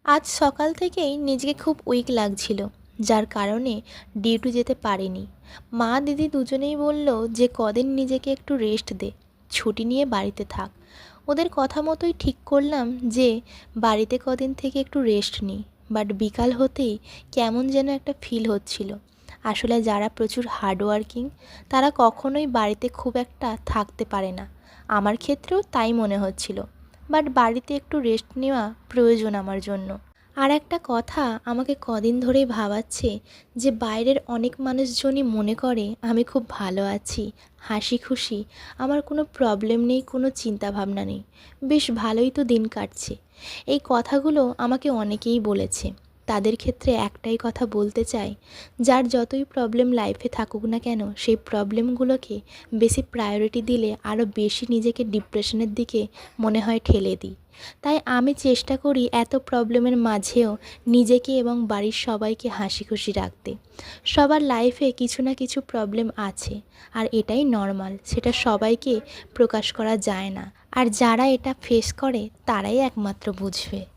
আজ সকাল থেকেই নিজেকে খুব উইক লাগছিল, যার কারণে ডিউটি যেতে পারিনি। মা দিদি দুজনেই বলল যে কদিন নিজেকে একটু রেস্ট দে, ছুটি নিয়ে বাড়িতে থাক। ওদের কথা মতোই ঠিক করলাম যে বাড়িতে কদিন থেকে একটু রেস্ট নিই। বাট বিকাল হতেই কেমন যেন একটা ফিল হচ্ছিল। আসলে যারা প্রচুর হার্ডওয়ার্কিং তারা কখনোই বাড়িতে খুব একটা থাকতে পারে না। আমার ক্ষেত্রেও তাই মনে হচ্ছিল। বাট বাড়িতে একটু রেস্ট নেওয়া প্রয়োজন আমার জন্য। আর একটা কথা আমাকে কদিন ধরেই ভাবাচ্ছে যে বাইরের অনেক মানুষজনই মনে করে আমি খুব ভালো আছি, হাসি খুশি, আমার কোনো প্রবলেম নেই, কোনো চিন্তা ভাবনা নেই, বেশ ভালোই তো দিন কাটছে। এই কথাগুলো আমাকে অনেকেই বলেছে। তাদের ক্ষেত্রে একটাই কথা বলতে চাই, যার যতই প্রবলেম লাইফে থাকুক না কেন সেই প্রবলেমগুলোকে বেশি প্রায়োরিটি দিলে আরও বেশি নিজেকে ডিপ্রেশনের দিকে মনে হয় ঠেলে দিই। তাই আমি চেষ্টা করি এত প্রবলেমের মাঝেও নিজেকে এবং বাড়ির সবাইকে হাসি খুশি রাখতে। সবার লাইফে কিছু না কিছু প্রবলেম আছে, আর এটাই নর্মাল, সেটা সবাইকে প্রকাশ করা যায় না। আর যারা এটা ফেস করে তারাই একমাত্র বুঝবে।